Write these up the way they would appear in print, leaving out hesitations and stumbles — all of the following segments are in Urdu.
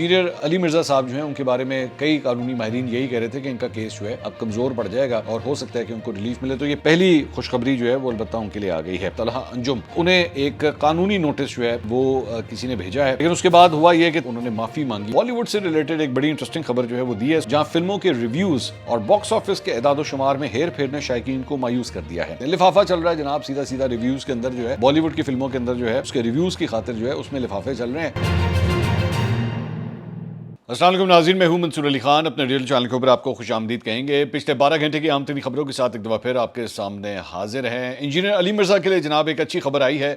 انجینئر علی مرزا صاحب جو ہیں ان کے بارے میں کئی قانونی ماہرین یہی کہہ رہے تھے کہ ان کا کیس جو ہے اب کمزور پڑ جائے گا اور ہو سکتا ہے کہ ان کو ریلیف ملے. تو یہ پہلی خوشخبری جو ہے وہ البتہ ان کے لیے آ گئی ہے. طلحہ انجم انہیں ایک قانونی نوٹس جو ہے وہ کسی نے بھیجا ہے, لیکن اس کے بعد ہوا یہ کہ انہوں نے معافی مانگی. بالی ووڈ سے ریلیٹڈ ایک بڑی انٹرسٹنگ خبر جو ہے وہ دی ہے, جہاں فلموں کے ریویوز اور باکس آفس کے اعداد و شمار میں ہیر پھیر نے شائقین کو مایوس کر دیا ہے. لفافہ چل رہا ہے جناب, سیدھا سیدھا ریویوز کے اندر جو ہے بالی ووڈ کی فلموں کے اندر جو ہے اس کے ریویوز کی خاطر جو ہے اس میں لفافے چل رہے ہیں. السلام علیکم ناظرین, میں ہوں منصور علی خان. اپنے ریل چینل کے اوپر آپ کو خوش آمدید کہیں گے. پچھلے 12 گھنٹے کی اہم ترین خبروں کے ساتھ ایک دفعہ پھر آپ کے سامنے حاضر ہیں. انجینئر علی مرزا کے لیے جناب ایک اچھی خبر آئی ہے,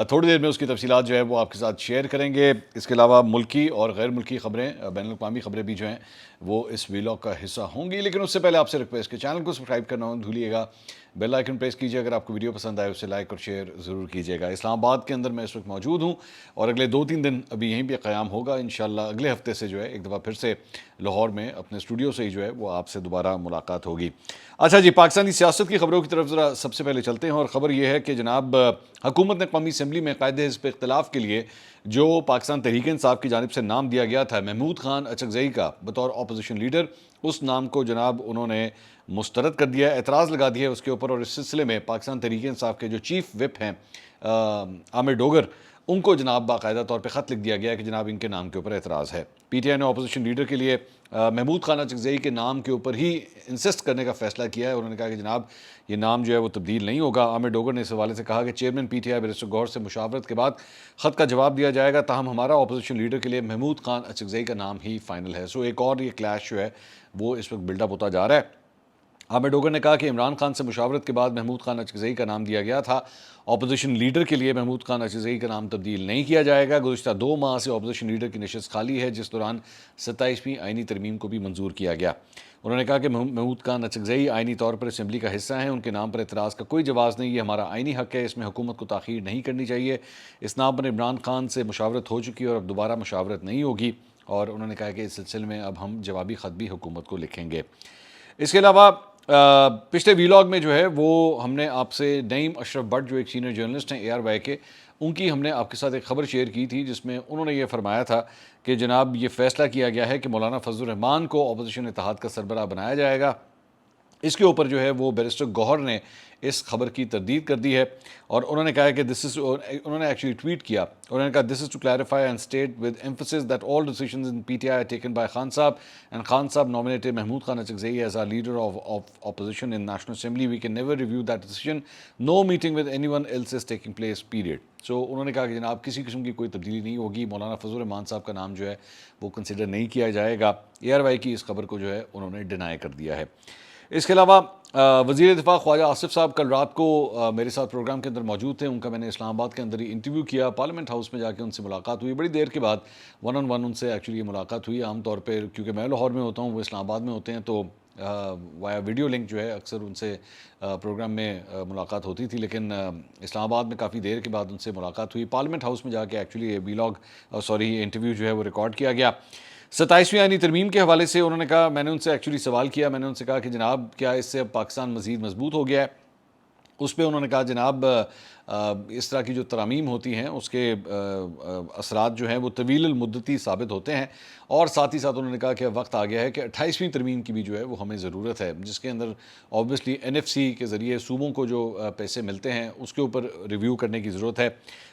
تھوڑی دیر میں اس کی تفصیلات جو ہے وہ آپ کے ساتھ شیئر کریں گے. اس کے علاوہ ملکی اور غیر ملکی خبریں, بین الاقوامی خبریں بھی جو ہیں وہ اس ویلاگ کا حصہ ہوں گی. لیکن اس سے پہلے آپ سے ریکویسٹ کہ چینل کو سبسکرائب کرنا نہ بھولیے گا, بیل آئیکن پریس کیجیے. اگر آپ کو ویڈیو پسند آئے اسے لائک اور شیئر ضرور کیجیے گا. اسلام آباد کے اندر میں اس وقت موجود ہوں اور اگلے 2-3 دن ابھی یہیں پہ قیام ہوگا. انشاءاللہ اگلے ہفتے سے جو ہے ایک دفعہ پھر سے لاہور میں اپنے اسٹوڈیو سے ہی جو ہے وہ آپ سے دوبارہ ملاقات ہوگی. اچھا جی, پاکستانی سیاست کی خبروں کی طرف ذرا سب سے پہلے چلتے ہیں. اور خبر یہ ہے کہ جناب حکومت نے قومی اسمبلی میں قائد حزب اختلاف کے لیے جو پاکستان تحریک انصاف کی جانب سے نام دیا گیا تھا محمود خان اچکزئی کا بطور اپوزیشن لیڈر, اس نام کو جناب انہوں نے مسترد کر دیا, اعتراض لگا دیا ہے اس کے اوپر. اور اس سلسلے میں پاکستان تحریک انصاف کے جو چیف وپ ہیں عامر ڈوگر, ان کو جناب باقاعدہ طور پہ خط لکھ دیا گیا کہ جناب ان کے نام کے اوپر اعتراض ہے. پی ٹی آئی نے اپوزیشن لیڈر کے لیے محمود خان اچکزئی کے نام کے اوپر ہی انسسٹ کرنے کا فیصلہ کیا ہے. انہوں نے کہا کہ جناب یہ نام جو ہے وہ تبدیل نہیں ہوگا. عامر ڈوگر نے اس حوالے سے کہا کہ chairman P T I barrister Gohar سے مشاورت کے بعد خط کا جواب دیا جائے گا, تاہم ہمارا اپوزیشن لیڈر کے لیے محمود خان اچکزئی کا نام ہی فائنل ہے. سو ایک اور یہ کلیش جو ہے وہ اس وقت بلڈ اپ ہوتا جا رہا ہے. عامر ڈوگر نے کہا کہ عمران خان سے مشاورت کے بعد محمود خان اچکزئی کا نام دیا گیا تھا, اپوزیشن لیڈر کے لیے محمود خان اچکزئی کا نام تبدیل نہیں کیا جائے گا. گزشتہ 2 ماہ سے اپوزیشن لیڈر کی نشست خالی ہے, جس دوران 27ویں آئینی ترمیم کو بھی منظور کیا گیا. انہوں نے کہا کہ محمود خان اچکزئی آئینی طور پر اسمبلی کا حصہ ہیں, ان کے نام پر اعتراض کا کوئی جواز نہیں, یہ ہمارا آئینی حق ہے, اس میں حکومت کو تاخیر نہیں کرنی چاہیے. اس نام پر عمران خان سے مشاورت ہو چکی ہے اور اب دوبارہ مشاورت نہیں ہوگی. اور انہوں نے کہا کہ اس سلسلے میں اب ہم جوابی خط بھی حکومت کو لکھیں گے. اس کے علاوہ پچھلے ویلاگ میں جو ہے وہ ہم نے آپ سے نعیم اشرف بٹ جو ایک سینئر جرنلسٹ ہیں ARY کے, ان کی ہم نے آپ کے ساتھ ایک خبر شیئر کی تھی جس میں انہوں نے یہ فرمایا تھا کہ جناب یہ فیصلہ کیا گیا ہے کہ مولانا فضل الرحمان کو اپوزیشن اتحاد کا سربراہ بنایا جائے گا. اس کے اوپر جو ہے وہ بیرسٹر گوہر نے اس خبر کی تردید کر دی ہے اور انہوں نے کہا ہے کہ انہوں نے ایکچولی ٹویٹ کیا, انہوں نے کہا this is to clarify and state with emphasis that all decisions in PTI are taken by Khan sahab and Khan صاحب nominated Mahmood Khan Achakzai as our leader of opposition in National Assembly. We can never review that decision. No meeting with anyone else is taking place, period. So انہوں نے کہا کہ جناب کسی قسم کی کوئی تبدیلی نہیں ہوگی, مولانا فضل الرحمان صاحب کا نام جو ہے وہ کنسیڈر نہیں کیا جائے گا. ARY کی اس خبر کو جو ہے انہوں نے ڈینائی کر دیا ہے. اس کے علاوہ وزیر دفاع خواجہ آصف صاحب کل رات کو میرے ساتھ پروگرام کے اندر موجود تھے. ان کا میں نے اسلام آباد کے اندر ہی انٹرویو کیا, پارلیمنٹ ہاؤس میں جا کے ان سے ملاقات ہوئی. بڑی دیر کے بعد 1-on-1 ان سے ایکچولی یہ ملاقات ہوئی. عام طور پہ کیونکہ میں لاہور میں ہوتا ہوں, وہ اسلام آباد میں ہوتے ہیں, تو وایا ویڈیو لنک جو ہے اکثر ان سے پروگرام میں ملاقات ہوتی تھی, لیکن اسلام آباد میں کافی دیر کے بعد ان سے ملاقات ہوئی. پارلیمنٹ ہاؤس میں جا کے ایکچولی یہ انٹرویو جو ہے وہ ریکارڈ کیا گیا. 27ویں آئینی ترمیم کے حوالے سے انہوں نے کہا, میں نے ان سے ایکچولی سوال کیا, میں نے ان سے کہا کہ جناب کیا اس سے پاکستان مزید مضبوط ہو گیا ہے. اس پہ انہوں نے کہا جناب اس طرح کی جو ترامیم ہوتی ہیں اس کے اثرات جو ہیں وہ طویل المدتی ثابت ہوتے ہیں, اور ساتھ ہی ساتھ انہوں نے کہا کہ وقت آ گیا ہے کہ 28ویں ترمیم کی بھی جو ہے وہ ہمیں ضرورت ہے, جس کے اندر آبویسلی NFC کے ذریعے صوبوں کو جو پیسے ملتے ہیں اس کے اوپر ریویو کرنے کی ضرورت ہے,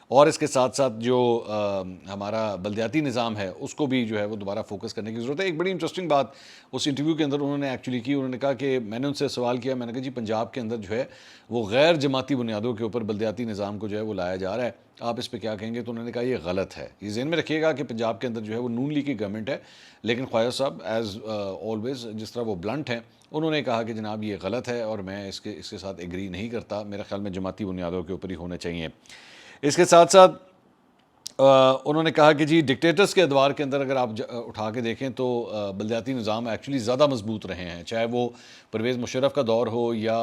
اور اس کے ساتھ ساتھ جو ہمارا بلدیاتی نظام ہے اس کو بھی جو ہے وہ دوبارہ فوکس کرنے کی ضرورت ہے. ایک بڑی انٹرسٹنگ بات اس انٹرویو کے اندر انہوں نے ایکچولی کی, انہوں نے کہا کہ میں نے ان سے سوال کیا, میں نے کہا جی پنجاب کے اندر جو ہے وہ غیر جماعتی بنیادوں کے اوپر بلدیاتی نظام کو جو ہے وہ لایا جا رہا ہے, آپ اس پہ کیا کہیں گے؟ تو انہوں نے کہا یہ غلط ہے. یہ ذہن میں رکھیے گا کہ پنجاب کے اندر جو ہے وہ نون لیگ کی گورنمنٹ ہے, لیکن خواجہ صاحب ایز آلویز جس طرح وہ بلنٹ ہیں, انہوں نے کہا کہ جناب یہ غلط ہے اور میں اس کے ساتھ ایگری نہیں کرتا, میرے خیال میں جماعتی بنیادوں کے اوپر ہی ہونے چاہیے. اس کے ساتھ ساتھ انہوں نے کہا کہ جی ڈکٹیٹرز کے ادوار کے اندر اگر آپ اٹھا کے دیکھیں تو بلدیاتی نظام ایکچولی زیادہ مضبوط رہے ہیں, چاہے وہ پرویز مشرف کا دور ہو یا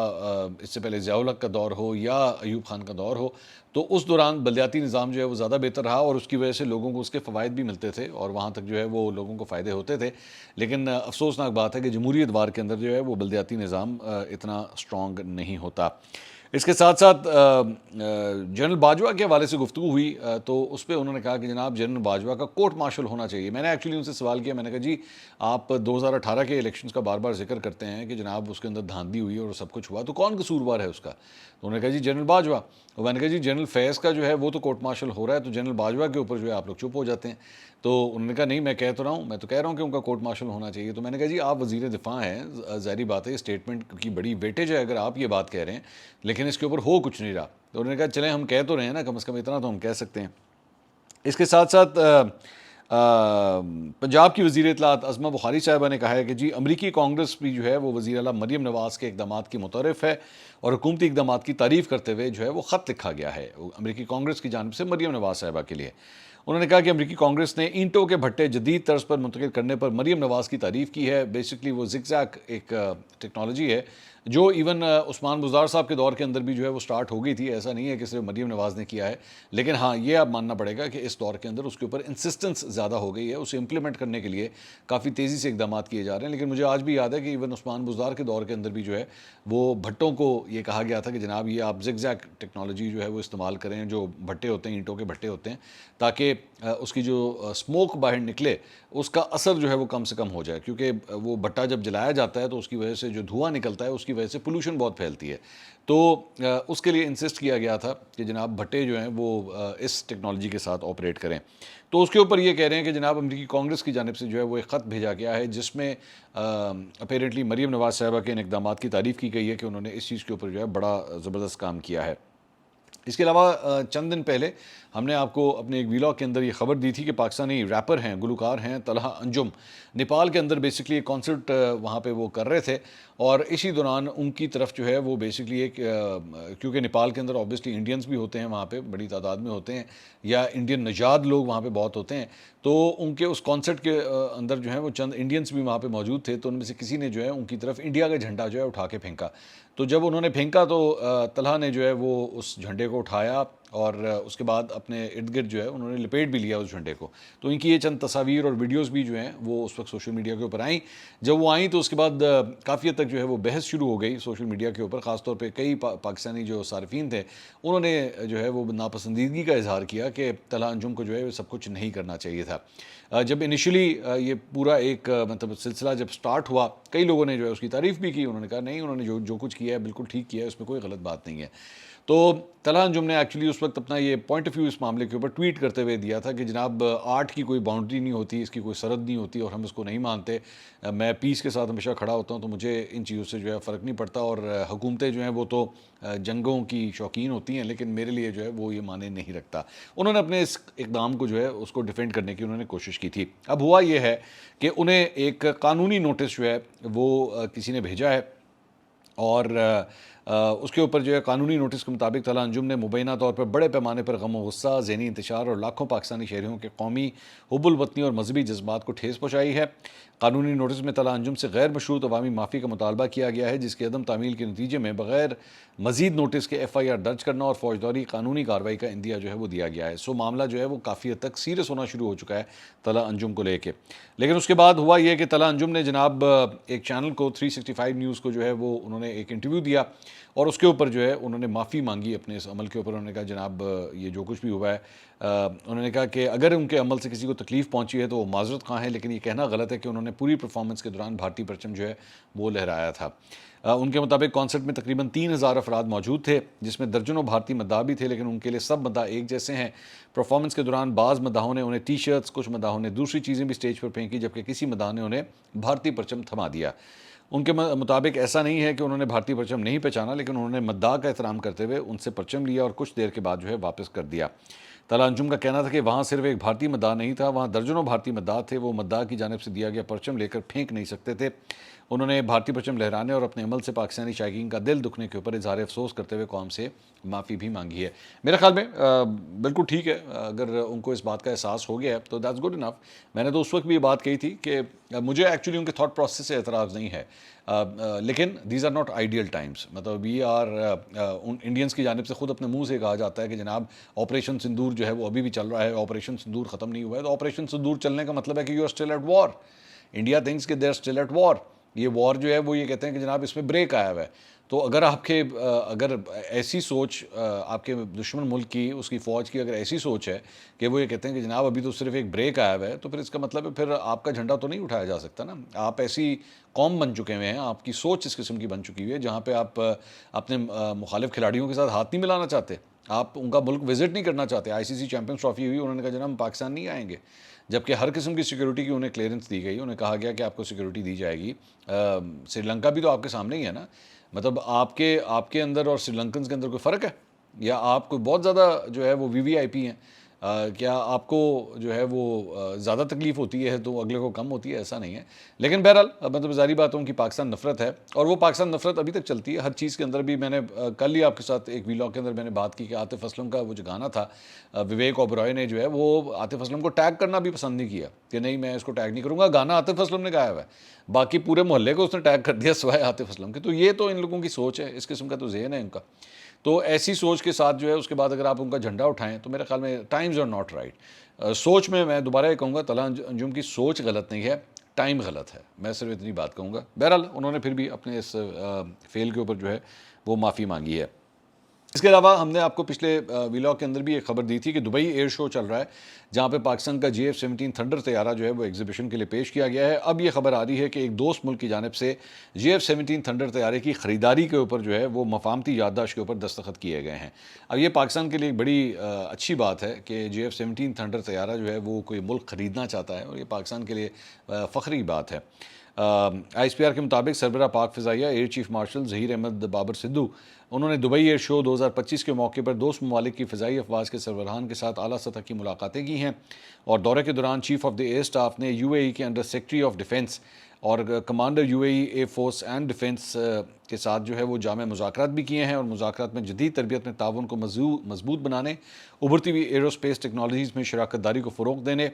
اس سے پہلے ضیاء الحق کا دور ہو یا ایوب خان کا دور ہو, تو اس دوران بلدیاتی نظام جو ہے وہ زیادہ بہتر رہا اور اس کی وجہ سے لوگوں کو اس کے فوائد بھی ملتے تھے اور وہاں تک جو ہے وہ لوگوں کو فائدے ہوتے تھے. لیکن افسوسناک بات ہے کہ جمہوری ادوار کے اندر جو ہے وہ بلدیاتی نظام اتنا اسٹرانگ نہیں ہوتا. اس کے ساتھ ساتھ جنرل باجوہ کے حوالے سے گفتگو ہوئی تو اس پہ انہوں نے کہا کہ جناب جنرل باجوہ کا کورٹ مارشل ہونا چاہیے. میں نے ایکچولی ان سے سوال کیا, میں نے کہا جی آپ 2018 کے الیکشنز کا بار بار ذکر کرتے ہیں کہ جناب اس کے اندر دھاندلی ہوئی اور سب کچھ ہوا, تو کون قصوروار ہے اس کا؟ تو انہوں نے کہا جی جنرل باجوہ. اور میں نے کہا جی جنرل فیض کا جو ہے وہ تو کورٹ مارشل ہو رہا ہے, تو جنرل باجوہ کے اوپر جو ہے آپ لوگ چپ ہو جاتے ہیں. تو انہوں نے کہا نہیں میں کہہ تو رہا ہوں, میں تو کہہ رہا ہوں کہ ان کا کورٹ مارشل ہونا چاہیے. تو میں نے کہا جی آپ وزیر دفاع ہیں, ظاہری بات ہے اسٹیٹمنٹ کی بڑی ویٹیج ہے اگر آپ یہ بات کہہ رہے ہیں, لیکن اس کے اوپر ہو کچھ نہیں رہا. تو انہوں نے کہا چلیں ہم کہہ تو رہے ہیں نا, کم از کم اتنا تو ہم کہہ سکتے ہیں. اس کے ساتھ ساتھ پنجاب کی وزیر اطلاعات عظمہ بخاری صاحبہ نے کہا ہے کہ جی امریکی کانگریس بھی جو ہے وہ وزیر اعلیٰ مریم نواز کے اقدامات کی متعارف ہے اور حکومتی اقدامات کی تعریف کرتے ہوئے جو ہے وہ خط لکھا گیا ہے امریکی کانگریس کی جانب سے مریم نواز صاحبہ کے لیے. انہوں نے کہا کہ امریکی کانگریس نے اینٹوں کے بھٹے جدید طرز پر منتقل کرنے پر مریم نواز کی تعریف کی ہے. بیسکلی وہ زگ زیگ ایک ٹیکنالوجی ہے جو ایون عثمان بزدار صاحب کے دور کے اندر بھی جو ہے وہ سٹارٹ ہو گئی تھی. ایسا نہیں ہے کہ صرف مریم نواز نے کیا ہے, لیکن ہاں یہ اب ماننا پڑے گا کہ اس دور کے اندر اس کے اوپر انسسٹنس زیادہ ہو گئی ہے, اسے امپلیمنٹ کرنے کے لیے کافی تیزی سے اقدامات کیے جا رہے ہیں. لیکن مجھے آج بھی یاد ہے کہ ایون عثمان بزدار کے دور کے اندر بھی جو ہے وہ بھٹوں کو یہ کہا گیا تھا کہ جناب یہ آپ زگ زیگ ٹیکنالوجی جو ہے وہ استعمال کریں, جو بھٹے ہوتے ہیں اینٹوں کے بھٹے ہوتے ہیں, تاکہ اس کی جو اسموک باہر نکلے اس کا اثر جو ہے وہ کم سے کم ہو جائے, کیونکہ وہ بھٹا جب جلایا جاتا ہے تو اس کی وجہ سے جو دھواں نکلتا ہے اس کی وجہ سے پولوشن بہت پھیلتی ہے. تو اس کے لیے انسسٹ کیا گیا تھا کہ جناب بھٹے جو ہیں وہ اس ٹیکنالوجی کے ساتھ آپریٹ کریں. تو اس کے اوپر یہ کہہ رہے ہیں کہ جناب امریکی کانگریس کی جانب سے جو ہے وہ ایک خط بھیجا گیا ہے جس میں اپیرنٹلی مریم نواز صاحبہ کے ان اقدامات کی تعریف کی گئی ہے کہ انہوں نے اس چیز کے اوپر جو ہے بڑا زبردست کام کیا ہے. اس کے علاوہ چند دن پہلے ہم نے آپ کو اپنے ایک ویلاگ کے اندر یہ خبر دی تھی کہ پاکستانی ریپر ہیں, گلوکار ہیں طلحہ انجم, نیپال کے اندر بیسکلی ایک کانسرٹ وہاں پہ وہ کر رہے تھے, اور اسی دوران ان کی طرف جو ہے وہ بیسکلی ایک کیونکہ نیپال کے اندر آبویسلی انڈینز بھی ہوتے ہیں وہاں پہ بڑی تعداد میں ہوتے ہیں, یا انڈین نژاد لوگ وہاں پہ بہت ہوتے ہیں, تو ان کے اس کانسرٹ کے اندر جو ہے وہ چند انڈینز بھی وہاں پہ موجود تھے. تو ان میں سے کسی نے جو ہے ان کی طرف انڈیا کا جھنڈا جو ہے اٹھا کے پھینکا. تو جب انہوں نے پھینکا تو طلحہ نے جو ہے وہ اس جھنڈے کو اٹھایا اور اس کے بعد اپنے ارد گرد جو ہے انہوں نے لپیٹ بھی لیا اس جھنڈے کو. تو ان کی یہ چند تصاویر اور ویڈیوز بھی جو ہیں وہ اس وقت سوشل میڈیا کے اوپر آئیں. جب وہ آئیں تو اس کے بعد کافی حد تک جو ہے وہ بحث شروع ہو گئی سوشل میڈیا کے اوپر, خاص طور پہ کئی پاکستانی جو صارفین تھے انہوں نے جو ہے وہ ناپسندیدگی کا اظہار کیا کہ طلحہ انجم کو جو ہے سب کچھ نہیں کرنا چاہیے تھا. جب انیشلی یہ پورا ایک مطلب سلسلہ جب سٹارٹ ہوا, کئی لوگوں نے جو ہے اس کی تعریف بھی کی, انہوں نے کہا نہیں انہوں نے جو کچھ کیا ہے بالکل ٹھیک کیا ہے, اس میں کوئی غلط بات نہیں ہے. تو طلحہ انجم نے ایکچولی اس وقت اپنا یہ پوائنٹ آف ویو اس معاملے کے اوپر ٹویٹ کرتے ہوئے دیا تھا کہ جناب آرٹ کی کوئی باؤنڈری نہیں ہوتی, اس کی کوئی سرحد نہیں ہوتی, اور ہم اس کو نہیں مانتے. میں پیس کے ساتھ ہمیشہ کھڑا ہوتا ہوں, تو مجھے ان چیزوں سے جو ہے فرق نہیں پڑتا, اور حکومتیں جو ہیں وہ تو جنگوں کی شوقین ہوتی ہیں, لیکن میرے لیے جو ہے وہ یہ معنی نہیں رکھتا. انہوں نے اپنے اس اقدام کو جو ہے اس کو ڈیفینڈ کرنے کی انہوں نے کوشش کی تھی. اب ہوا یہ ہے کہ انہیں ایک قانونی نوٹس جو ہے وہ کسی نے بھیجا ہے, اور اس کے اوپر جو ہے قانونی نوٹس کے مطابق طلحہ انجم نے مبینہ طور پر بڑے پیمانے پر غم و غصہ, ذہنی انتشار اور لاکھوں پاکستانی شہریوں کے قومی حب الوطنی اور مذہبی جذبات کو ٹھیس پہنچائی ہے. قانونی نوٹس میں طلحہ انجم سے غیر مشروط عوامی معافی کا مطالبہ کیا گیا ہے, جس کی عدم تعمیل کے نتیجے میں بغیر مزید نوٹس کے ایف آئی آر درج کرنا اور فوجداری قانونی کارروائی کا عندیہ جو ہے وہ دیا گیا ہے. سو معاملہ جو ہے وہ کافی حد تک سیریس ہونا شروع ہو چکا ہے طلحہ انجم کو لے کے. لیکن اس کے بعد ہوا یہ کہ طلحہ انجم نے جناب ایک چینل کو 365 نیوز کو جو ہے وہ انہوں نے ایک انٹرویو دیا, اور اس کے اوپر جو ہے انہوں نے معافی مانگی اپنے اس عمل کے اوپر. انہوں نے کہا جناب یہ جو کچھ بھی ہوا ہے, انہوں نے کہا کہ اگر ان کے عمل سے کسی کو تکلیف پہنچی ہے تو وہ معذرت خواہ ہیں, لیکن یہ کہنا غلط ہے کہ انہوں نے پوری پرفارمنس کے دوران بھارتی پرچم جو ہے وہ لہرایا تھا. ان کے مطابق کانسرٹ میں تقریباً 3000 افراد موجود تھے, جس میں درجنوں بھارتی مداح بھی تھے, لیکن ان کے لیے سب مداح ایک جیسے ہیں. پرفارمنس کے دوران بعض مداحوں نے انہیں ٹی شرٹس, کچھ مداحوں نے دوسری چیزیں بھی اسٹیج پر پھینکی, جبکہ کسی مداح نے انہیں بھارتی پرچم تھما دیا. ان کے مطابق ایسا نہیں ہے کہ انہوں نے بھارتی پرچم نہیں پہچانا, لیکن انہوں نے مداح کا احترام کرتے ہوئے ان سے پرچم لیا اور کچھ دیر کے بعد جو ہے واپس کر دیا. طلحہ انجم کا کہنا تھا کہ وہاں صرف ایک بھارتی مداح نہیں تھا, وہاں درجنوں بھارتی مداح تھے. وہ مداح کی جانب سے دیا گیا پرچم لے کر پھینک نہیں سکتے تھے. انہوں نے بھارتی پرچم لہرانے اور اپنے عمل سے پاکستانی شائقین کا دل دکھنے کے اوپر اظہار افسوس کرتے ہوئے قوم سے معافی بھی مانگی ہے. میرے خیال میں بالکل ٹھیک ہے, اگر ان کو اس بات کا احساس ہو گیا ہے تو دیٹس گڈ انف. میں نے تو اس وقت بھی یہ بات کہی تھی کہ مجھے ایکچولی ان کے تھاٹ پروسیس سے اعتراض نہیں ہے, لیکن these are not ideal times. مطلب وی آر انڈینس کی جانب سے خود اپنے منہ سے کہا جاتا ہے کہ جناب آپریشن سندور جو ہے وہ ابھی بھی چل رہا ہے, آپریشن سندور ختم نہیں ہوا ہے. تو آپریشن سندور چلنے کا مطلب ہے کہ you are still at war. India thinks کہ they are still at war. یہ وار جو ہے وہ یہ کہتے ہیں کہ جناب اس میں بریک آیا ہوا ہے. تو اگر آپ کے اگر ایسی سوچ آپ کے دشمن ملک کی اس کی فوج کی اگر ایسی سوچ ہے کہ وہ یہ کہتے ہیں کہ جناب ابھی تو صرف ایک بریک آیا ہوا ہے، تو پھر اس کا مطلب ہے پھر آپ کا جھنڈا تو نہیں اٹھایا جا سکتا نا. آپ ایسی قوم بن چکے ہوئے ہیں، آپ کی سوچ اس قسم کی بن چکی ہوئی ہے جہاں پہ آپ اپنے مخالف کھلاڑیوں کے ساتھ ہاتھ نہیں ملانا چاہتے، آپ ان کا ملک وزٹ نہیں کرنا چاہتے. آئی سی سی چیمپئنز ٹرافی ہوئی، انہوں نے کہا جناب ہم پاکستان نہیں آئیں گے، جبکہ ہر قسم کی سیکیورٹی کی انہیں کلیئرنس دی گئی. انہیں کہا گیا کہ آپ کو سیکیورٹی دی جائے گی. سری لنکا بھی تو آپ کے سامنے ہی ہے نا. مطلب آپ کے اندر اور سری لنکنز کے اندر کوئی فرق ہے؟ یا آپ کوئی بہت زیادہ جو ہے وہ وی وی آئی پی ہیں؟ کیا آپ کو جو ہے وہ زیادہ تکلیف ہوتی ہے تو اگلے کو کم ہوتی ہے؟ ایسا نہیں ہے. لیکن بہرحال مطلب ظاہری بات ہے کہ پاکستان نفرت ہے، اور وہ پاکستان نفرت ابھی تک چلتی ہے ہر چیز کے اندر بھی. میں نے کل ہی آپ کے ساتھ ایک ویلاگ کے اندر میں نے بات کی کہ عاطف اسلم کا وہ جو گانا تھا، وویک اوبرائے نے جو ہے وہ عاطف اسلم کو ٹیگ کرنا بھی پسند نہیں کیا کہ نہیں میں اس کو ٹیگ نہیں کروں گا، گانا عاطف اسلم نے گایا ہوا ہے، باقی پورے محلے کو اس نے ٹیگ کر دیا سوائے عاطف اسلم کے. تو یہ تو ان لوگوں کی سوچ ہے، اس قسم کا تو ذہن ہے ان کا. تو ایسی سوچ کے ساتھ جو ہے اس کے بعد اگر آپ ان کا جھنڈا اٹھائیں تو میرے خیال میں ٹائمز آر ناٹ رائٹ. سوچ میں دوبارہ یہ کہوں گا طلحہ انجم کی سوچ غلط نہیں ہے، ٹائم غلط ہے. میں صرف اتنی بات کہوں گا. بہرحال انہوں نے پھر بھی اپنے اس فیل کے اوپر جو ہے وہ معافی مانگی ہے. اس کے علاوہ ہم نے آپ کو پچھلے ویلاگ کے اندر بھی ایک خبر دی تھی کہ دبئی ایئر شو چل رہا ہے جہاں پہ پاکستان کا GF-17 تھنڈر طیارہ جو ہے وہ ایگزیبیشن کے لیے پیش کیا گیا ہے. اب یہ خبر آ رہی ہے کہ ایک دوست ملک کی جانب سے GF-17 تھنڈر طیارے کی خریداری کے اوپر جو ہے وہ مفاہمتی یادداشت کے اوپر دستخط کیے گئے ہیں. اب یہ پاکستان کے لیے ایک بڑی اچھی بات ہے کہ GF-17 تھنڈر طیارہ جو ہے وہ کوئی ملک خریدنا چاہتا ہے، اور یہ پاکستان کے لیے فخری بات ہے. ISPR کے مطابق سربراہ پاک فضائیہ air chief marshal Zaheer Ahmed Babar Sidhu انہوں نے دبئی ایئر شو 2025 کے موقع پر دوست ممالک کی فضائی افواج کے سربراہان کے ساتھ اعلیٰ سطح کی ملاقاتیں کی ہیں، اور دورے کے دوران chief of the air staff نے UAE کے انڈر سیکرٹری آف ڈیفنس اور commander UAE air force and defence کے ساتھ جو ہے وہ جامع مذاکرات بھی کیے ہیں، اور مذاکرات میں جدید تربیت میں تعاون کو مضبوط بنانے، ابھرتی ہوئی ایروسپیس ٹیکنالوجیز میں شراکت داری کو فروغ دینے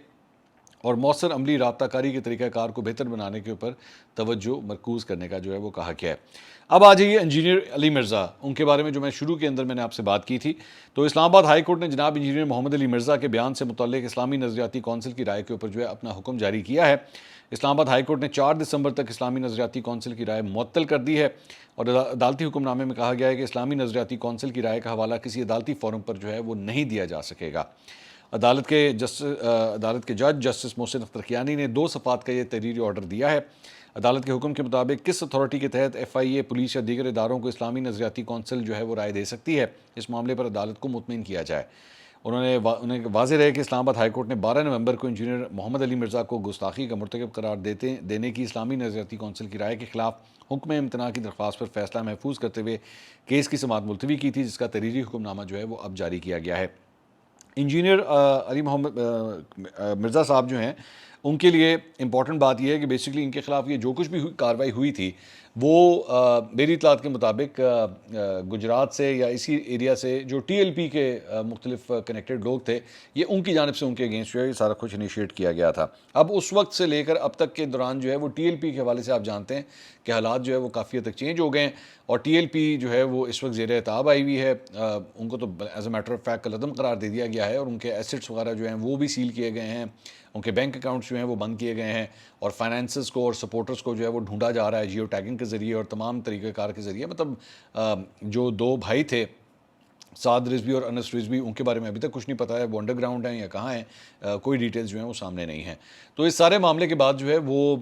اور مؤثر عملی رابطہ کاری کے طریقہ کار کو بہتر بنانے کے اوپر توجہ مرکوز کرنے کا جو ہے وہ کہا گیا ہے. اب آ جائیے انجینئر علی مرزا، ان کے بارے میں جو میں شروع کے اندر میں نے آپ سے بات کی تھی. تو اسلام آباد ہائی کورٹ نے جناب انجینئر محمد علی مرزا کے بیان سے متعلق اسلامی نظریاتی کونسل کی رائے کے اوپر جو ہے اپنا حکم جاری کیا ہے. اسلام آباد ہائی کورٹ نے 4 دسمبر تک اسلامی نظریاتی کونسل کی رائے معطل کر دی ہے، اور عدالتی حکم نامے میں کہا گیا ہے کہ اسلامی نظریاتی کونسل کی رائے کا حوالہ کسی عدالتی فورم پر جو ہے وہ نہیں دیا جا سکے گا. عدالت کے جج جسٹس محسن اختر کیانی نے 2 صفحات کا یہ تحریری آرڈر دیا ہے. عدالت کے حکم کے مطابق کس اتھارٹی کے تحت FIA، پولیس یا دیگر اداروں کو اسلامی نظریاتی کونسل جو ہے وہ رائے دے سکتی ہے، اس معاملے پر عدالت کو مطمئن کیا جائے. انہیں واضح رہے کہ اسلام آباد ہائی کورٹ نے 12 نومبر کو انجینئر محمد علی مرزا کو گستاخی کا مرتکب قرار دینے کی اسلامی نظریاتی کونسل کی رائے کے خلاف حکم امتناع کی درخواست پر فیصلہ محفوظ کرتے ہوئے کیس کی سماعت ملتوی کی تھی، جس کا تحریری حکم نامہ جو ہے وہ اب جاری کیا گیا ہے. انجینئر علی محمد مرزا صاحب جو ہیں ان کے لیے امپورٹنٹ بات یہ ہے کہ بیسکلی ان کے خلاف یہ جو کچھ بھی کارروائی ہوئی تھی وہ میری اطلاعات کے مطابق گجرات سے یا اسی ایریا سے جو TLP کے مختلف کنیکٹڈ لوگ تھے، یہ ان کی جانب سے ان کے اگینسٹ جو ہے یہ سارا کچھ انیشیٹ کیا گیا تھا. اب اس وقت سے لے کر اب تک کے دوران جو ہے وہ TLP کے حوالے سے آپ جانتے ہیں کہ حالات جو ہے وہ کافی حد تک چینج ہو گئے ہیں، اور TLP جو ہے وہ اس وقت زیر اعتاب آئی ہوئی ہے. ان کو تو as a matter of fact قلعدم قرار دے دیا گیا ہے، اور ان کے ایسٹس وغیرہ جو ہیں وہ بھی سیل کیے گئے ہیں، ان کے بینک اکاؤنٹس جو ہیں وہ بند کیے گئے ہیں، اور فائنینسز کو اور سپورٹرز کو جو ہے وہ ڈھونڈا جا رہا ہے جیو ٹیگنگ کے ذریعے اور تمام طریقہ کار کے ذریعے. مطلب جو 2 بھائی تھے سعد رضوی اور انس رضوی، ان کے بارے میں ابھی تک کچھ نہیں پتا ہے، وہ انڈر گراؤنڈ ہیں یا کہاں ہیں، کوئی ڈیٹیلز جو ہیں وہ سامنے نہیں ہیں. تو اس سارے معاملے کے بعد جو ہے وہ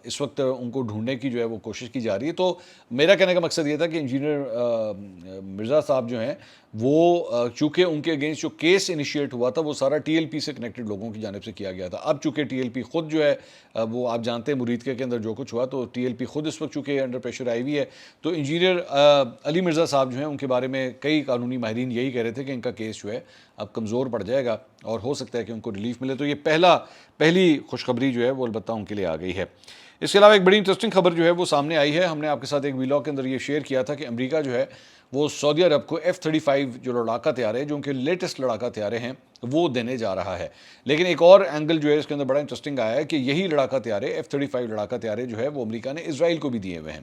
اس وقت ان کو ڈھونڈنے کی جو ہے وہ کوشش کی جا رہی ہے. تو میرا کہنے کا مقصد یہ تھا کہ انجینئر مرزا صاحب جو ہیں وہ چونکہ ان کے اگینسٹ جو کیس انیشیٹ ہوا تھا وہ سارا TLP سے کنیکٹڈ لوگوں کی جانب سے کیا گیا تھا. اب چونکہ TLP خود جو ہے وہ آپ جانتے ہیں مرید کے اندر جو کچھ ہوا، تو TLP خود اس وقت چونکہ انڈر پریشر آئی ہوئی ہے، تو انجینئر علی مرزا صاحب جو ہیں ان کے بارے میں کئی قانونی ماہرین یہی کہہ رہے تھے کہ ان کا کیس جو ہے اب کمزور پڑ جائے گا اور ہو سکتا ہے کہ ان کو ریلیف ملے. تو یہ پہلی خوشخبری جو ہے وہ البتہ ان کے لیے آ گئی ہے. اس کے علاوہ ایک بڑی انٹرسٹنگ خبر جو ہے وہ سامنے آئی ہے. ہم نے آپ کے ساتھ ایک ویلاگ کے اندر یہ شیئر کیا تھا کہ امریکہ جو ہے وہ سعودی عرب کو F-35 جو لڑاکا طیارے جو ان کے لیٹسٹ لڑاکا طیارے ہیں وہ دینے جا رہا ہے. لیکن ایک اور اینگل جو ہے اس کے اندر بڑا انٹرسٹنگ آیا ہے کہ یہی لڑاکا طیارے F-35 لڑاکا طیارے جو ہے وہ امریکہ نے اسرائیل کو بھی دیے ہوئے ہیں.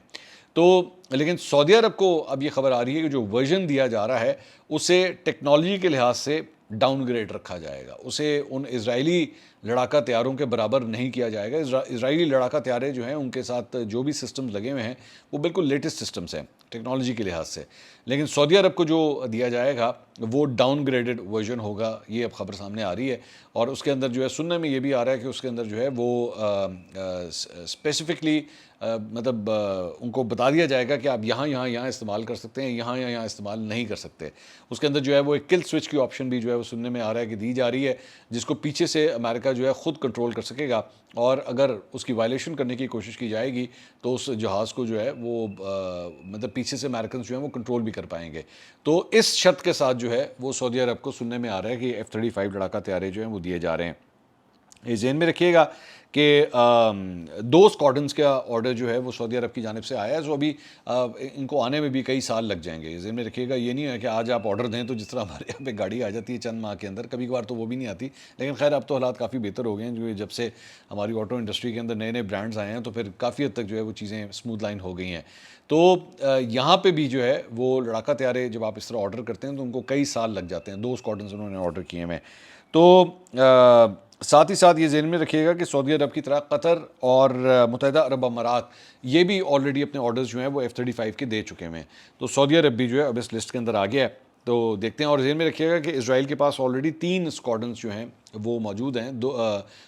تو لیکن سعودی عرب کو اب یہ خبر آ رہی ہے کہ جو ورژن دیا جا رہا ہے اسے ٹیکنالوجی کے لحاظ سے ڈاؤن گریڈ رکھا جائے گا، اسے ان اسرائیلی لڑاکا طیاروں کے برابر نہیں کیا جائے گا. اسرائیلی لڑاکا طیارے جو ہیں ان کے ساتھ جو بھی سسٹمز لگے ہوئے ہیں وہ بالکل لیٹسٹ سسٹمز ہیں ٹیکنالوجی کے لحاظ سے, لیکن سعودی عرب کو جو دیا جائے گا وہ ڈاؤن گریڈڈ ورژن ہوگا, یہ اب خبر سامنے آ رہی ہے. اور اس کے اندر جو ہے سننے میں یہ بھی آ رہا ہے کہ اس کے اندر جو ہے وہ اسپیسیفکلی مطلب ان کو بتا دیا جائے گا کہ آپ یہاں استعمال کر سکتے ہیں, یہاں استعمال نہیں کر سکتے. اس کے اندر جو ہے وہ ایک کل سوئچ کی آپشن بھی جو ہے وہ سننے میں آ رہا ہے کہ دی جا رہی ہے, جس کو پیچھے سے امریکہ جو ہے خود کنٹرول کر سکے گا, اور اگر اس کی وائلیشن کرنے کی کوشش کی جائے گی تو اس جہاز کو جو ہے وہ مطلب پیچھے سے امریکنز جو ہیں وہ کنٹرول بھی کر پائیں گے. تو اس شرط کے ساتھ جو ہے وہ سعودی عرب کو سننے میں آ رہا ہے کہ F-35 لڑاکا طیارے جو ہیں وہ دیے جا رہے ہیں. یہ ذہن میں رکھیے گا کہ 2 اسکواڈرنز کا آرڈر جو ہے وہ سعودی عرب کی جانب سے آیا ہے, جو ابھی ان کو آنے میں بھی کئی سال لگ جائیں گے. یہ ذہن میں رکھیے گا, یہ نہیں ہے کہ آج آپ آرڈر دیں تو جس طرح ہمارے یہاں پہ گاڑی آ جاتی ہے چند ماہ کے اندر, کبھی کبھار تو وہ بھی نہیں آتی, لیکن خیر اب تو حالات کافی بہتر ہو گئے ہیں. جو جب سے ہماری آٹو انڈسٹری کے اندر نئے نئے برانڈز آئے ہیں تو پھر کافی حد تک جو ہے وہ چیزیں اسموتھ لائن ہو گئی ہیں. تو یہاں پہ بھی جو ہے وہ لڑاکا طیارے جب آپ اس طرح آرڈر کرتے ہیں تو ان کو کئی سال لگ جاتے ہیں. 2 اسکواڈرنز انہوں نے آرڈر کیے ہیں. تو ساتھ ہی ساتھ یہ ذہن میں رکھیے گا کہ سعودی عرب کی طرح قطر اور متحدہ عرب امارات یہ بھی آلریڈی اپنے آرڈرز جو ہیں وہ F-35 کے دے چکے ہیں. تو سعودی عرب بھی جو ہے اب اس لسٹ کے اندر آ گیا ہے. تو دیکھتے ہیں. اور ذہن میں رکھیے گا کہ اسرائیل کے پاس آلریڈی 3 اسکواڈرنز جو ہیں وہ موجود ہیں,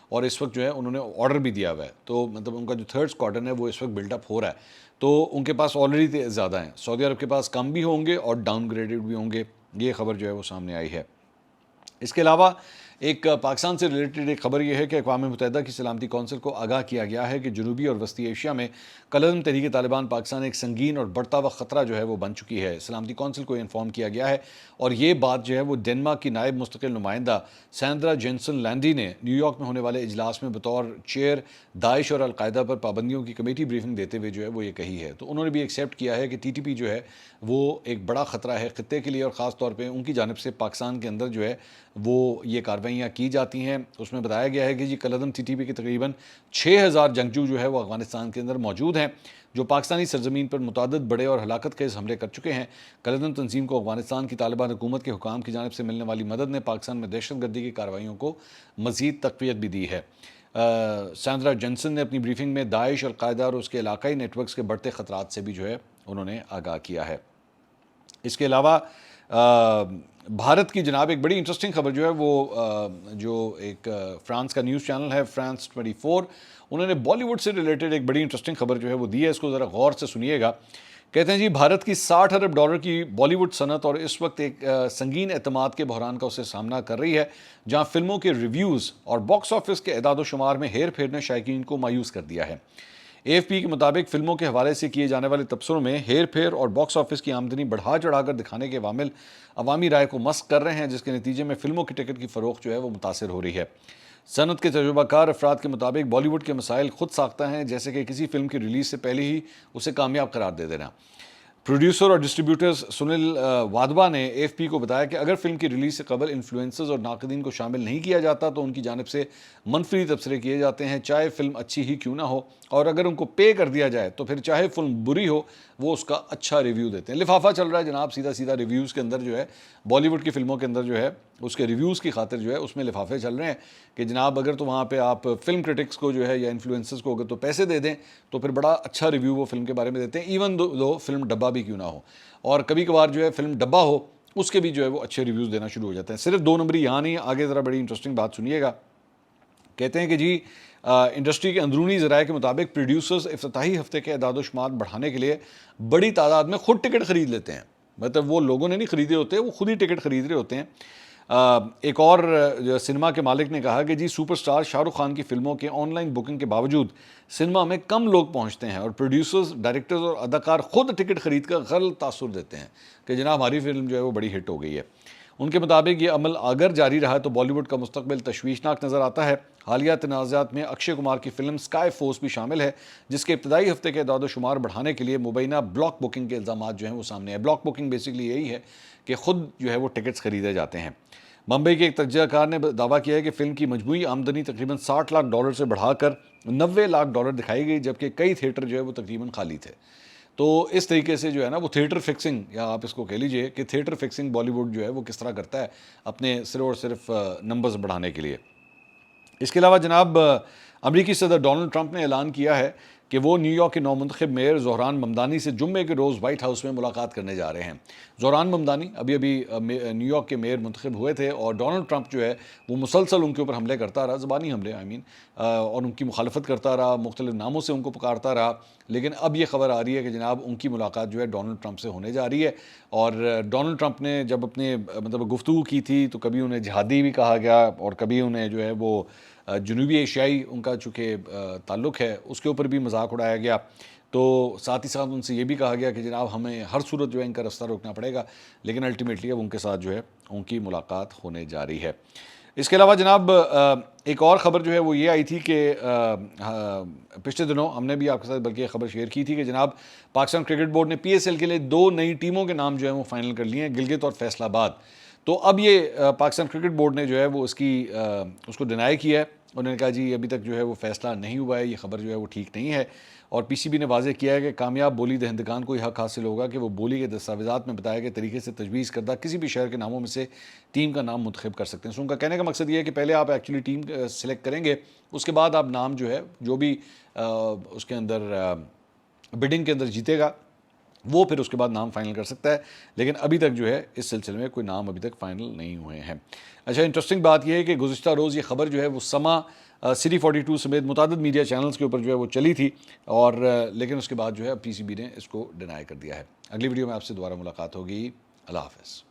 اور اس وقت جو ہے انہوں نے آرڈر بھی دیا ہوا ہے. تو مطلب ان کا جو 3rd اسکواڈرن ہے وہ اس وقت بلڈ اپ ہو رہا ہے. تو ان کے پاس آلریڈی زیادہ ہیں. سعودی عرب کے پاس کم بھی ہوں گے اور ڈاؤن گریڈڈ بھی ہوں گے. یہ خبر جو ہے وہ سامنے آئی ہے. اس کے علاوہ ایک پاکستان سے ریلیٹڈ ایک خبر یہ ہے کہ اقوام متحدہ کی سلامتی کونسل کو آگاہ کیا گیا ہے کہ جنوبی اور وسطی ایشیا میں کالعدم تحریک طالبان پاکستان ایک سنگین اور بڑھتا ہوا خطرہ جو ہے وہ بن چکی ہے. سلامتی کونسل کو انفارم کیا گیا ہے, اور یہ بات جو ہے وہ ڈنمارک کی نائب مستقل نمائندہ سینڈرا جینسن لینڈی نے نیو یارک میں ہونے والے اجلاس میں بطور چیئر داعش اور القاعدہ پر پابندیوں کی کمیٹی بریفنگ دیتے ہوئے جو ہے وہ یہ کہی ہے. تو انہوں نے بھی ایکسیپٹ کیا ہے کہ TTP جو ہے وہ ایک بڑا خطرہ ہے خطے کے لیے, اور خاص طور پہ ان کی جانب سے پاکستان کے اندر جو ہے وہ یہ کارروائیاں کی جاتی ہیں. اس میں بتایا گیا ہے کہ جی کالعدم TTP کے تقریباً 6000 جنگجو جو ہے وہ افغانستان کے اندر موجود ہیں, جو پاکستانی سرزمین پر متعدد بڑے اور ہلاکت خیز حملے کر چکے ہیں. کالعدم تنظیم کو افغانستان کی طالبان حکومت کے حکام کی جانب سے ملنے والی مدد نے پاکستان میں دہشت گردی کی کارروائیوں کو مزید تقویت بھی دی ہے. سینڈرا جینسن نے اپنی بریفنگ میں داعش, القاعدہ اور اس کے علاقائی نیٹ ورکس کے بڑھتے خطرات سے بھی جو ہے انہوں نے آگاہ کیا ہے. اس کے علاوہ بھارت کی جناب ایک بڑی انٹرسٹنگ خبر جو ہے وہ جو ایک فرانس کا نیوز چینل ہے فرانس 24, انہوں نے بالی ووڈ سے ریلیٹڈ ایک بڑی انٹرسٹنگ خبر جو ہے وہ دی ہے. اس کو ذرا غور سے سنیے گا. کہتے ہیں جی بھارت کی $60 ارب کی بالی ووڈ صنعت اور اس وقت ایک سنگین اعتماد کے بحران کا اسے سامنا کر رہی ہے, جہاں فلموں کے ریویوز اور باکس آفس کے اعداد و شمار میں ہیر پھیر نے شائقین کو مایوس کر دیا ہے. AFP کے مطابق فلموں کے حوالے سے کیے جانے والے تبصروں میں ہیر پھیر اور باکس آفس کی آمدنی بڑھا چڑھا کر دکھانے کے عوامل عوامی رائے کو مسخ کر رہے ہیں, جس کے نتیجے میں فلموں کی ٹکٹ کی فروخت جو ہے وہ متاثر ہو رہی ہے. صنعت کے تجربہ کار افراد کے مطابق بالی ووڈ کے مسائل خود ساختہ ہیں, جیسے کہ کسی فلم کی ریلیز سے پہلے ہی اسے کامیاب قرار دے دینا. پروڈیوسر اور ڈسٹریبیوٹرز سنیل وادوا نے AFP کو بتایا کہ اگر فلم کی ریلیز سے قبل انفلوئنسرز اور ناقدین کو شامل نہیں کیا جاتا تو ان کی جانب سے منفی تبصرے کیے جاتے ہیں, چاہے فلم اچھی ہی کیوں نہ ہو, اور اگر ان کو پے کر دیا جائے تو پھر چاہے فلم بری ہو وہ اس کا اچھا ریویو دیتے ہیں. لفافہ چل رہا ہے جناب سیدھا سیدھا ریویوز کے اندر جو ہے بالی ووڈ کی فلموں کے اندر جو ہے اس کے ریویوز کی خاطر جو ہے اس میں لفافے چل رہے ہیں کہ جناب اگر تو وہاں پہ آپ فلم کرٹکس کو جو ہے یا انفلوئنسرز کو اگر تو پیسے دے دیں تو پھر بڑا اچھا ریویو وہ فلم کے بارے میں دیتے ہیں, ایون دو فلم ڈبہ بھی کیوں نہ ہو. اور کبھی کبھار جو ہے فلم ڈبہ ہو اس کے بھی جو ہے وہ اچھے ریویوز دینا شروع ہو جاتے ہیں. صرف 2 نمبری یہاں نہیں, آگے ذرا بڑی انٹرسٹنگ بات سنیے گا. کہتے ہیں کہ جی انڈسٹری کے اندرونی ذرائع کے مطابق پروڈیوسرز افتتاحی ہفتے کے اعداد و شمار بڑھانے کے لیے بڑی تعداد میں خود ٹکٹ خرید لیتے ہیں. مطلب وہ لوگوں نے نہیں خریدے ہوتے, وہ خود ہی ٹکٹ خرید رہے ہوتے ہیں. ایک اور سنیما کے مالک نے کہا کہ جی سپر سٹار شاہ رخ خان کی فلموں کے آن لائن بکنگ کے باوجود سنیما میں کم لوگ پہنچتے ہیں, اور پروڈیوسرز, ڈائریکٹرز اور اداکار خود ٹکٹ خرید کر غلط تاثر دیتے ہیں کہ جناب ہماری فلم جو ہے وہ بڑی ہٹ ہو گئی ہے. ان کے مطابق یہ عمل اگر جاری رہا تو بالی ووڈ کا مستقبل تشویشناک نظر آتا ہے. حالیہ تنازعات میں اکشے کمار کی فلم اسکائی فورس بھی شامل ہے, جس کے ابتدائی ہفتے کے اعداد و شمار بڑھانے کے لیے مبینہ بلاک بکنگ کے الزامات جو ہیں وہ سامنے ہیں. بلاک بکنگ بیسکلی یہی ہے کہ خود جو ہے وہ ٹکٹس خریدے جاتے ہیں. ممبئی کے ایک تجزیہ کار نے دعویٰ کیا ہے کہ فلم کی مجموعی آمدنی تقریباً $60 لاکھ سے بڑھا کر $90 لاکھ دکھائی گئی, جبکہ کئی تھیٹر جو ہے وہ تقریباً خالی تھے. تو اس طریقے سے جو ہے نا وہ تھیٹر فکسنگ, یا آپ اس کو کہہ لیجئے کہ تھیٹر فکسنگ بالی ووڈ جو ہے وہ کس طرح کرتا ہے اپنے صرف اور صرف نمبرز بڑھانے کے لیے. اس کے علاوہ جناب امریکی صدر ڈونلڈ ٹرمپ نے اعلان کیا ہے کہ وہ نیو یارک کے نو منتخب میئر زہران ممدانی سے جمعے کے روز وائٹ ہاؤس میں ملاقات کرنے جا رہے ہیں۔ زہران ممدانی ابھی نیو یارک کے میئر منتخب ہوئے تھے اور ڈونلڈ ٹرمپ جو ہے وہ مسلسل ان کے اوپر حملے کرتا رہا، زبانی حملے اور ان کی مخالفت کرتا رہا، مختلف ناموں سے ان کو پکارتا رہا، لیکن اب یہ خبر آ رہی ہے کہ جناب ان کی ملاقات جو ہے ڈونلڈ ٹرمپ سے ہونے جا رہی ہے۔ اور ڈونلڈ ٹرمپ نے جب اپنے گفتگو کی تھی تو کبھی انہیں جہادی بھی کہا گیا اور کبھی انہیں جو ہے وہ جنوبی ایشیائی ان کا چونکہ تعلق ہے اس کے اوپر بھی مذاق اڑایا گیا، تو ساتھ ہی ساتھ ان سے یہ بھی کہا گیا کہ جناب ہمیں ہر صورت جو ہے ان کا رستہ روکنا پڑے گا، لیکن الٹیمیٹلی اب ان کے ساتھ جو ہے ان کی ملاقات ہونے جا رہی ہے۔ اس کے علاوہ جناب ایک اور خبر جو ہے وہ یہ آئی تھی کہ پچھلے دنوں ہم نے بھی آپ کے ساتھ بلکہ خبر شیئر کی تھی کہ جناب پاکستان کرکٹ بورڈ نے پی ایس ایل کے لیے 2 نئی ٹیموں کے نام جو ہیں وہ فائنل کر لیے ہیں، گلگت اور فیصل آباد۔ تو اب یہ پاکستان کرکٹ بورڈ نے جو ہے وہ اس کو ڈینائی کیا ہے، انہوں نے کہا جی ابھی تک جو ہے وہ فیصلہ نہیں ہوا ہے، یہ خبر جو ہے وہ ٹھیک نہیں ہے، اور پی سی بی نے واضح کیا ہے کہ کامیاب بولی دہندگان کو یہ حق حاصل ہوگا کہ وہ بولی کے دستاویزات میں بتائے گئے طریقے سے تجویز کردہ کسی بھی شہر کے ناموں میں سے ٹیم کا نام منتخب کر سکتے ہیں۔ ان کا کہنے کا مقصد یہ ہے کہ پہلے آپ ایکچولی ٹیم سلیکٹ کریں گے، اس کے بعد آپ نام جو ہے جو بھی اس کے اندر بڈنگ کے اندر جیتے گا وہ پھر اس کے بعد نام فائنل کر سکتا ہے، لیکن ابھی تک جو ہے اس سلسلے میں کوئی نام ابھی تک فائنل نہیں ہوئے ہیں۔ اچھا، انٹرسٹنگ بات یہ ہے کہ گزشتہ روز یہ خبر جو ہے وہ سما سٹی 42 سمیت متعدد میڈیا چینلز کے اوپر جو ہے وہ چلی تھی، اور لیکن اس کے بعد جو ہے پی سی بی نے اس کو ڈینائی کر دیا ہے۔ اگلی ویڈیو میں آپ سے دوبارہ ملاقات ہوگی۔ اللہ حافظ۔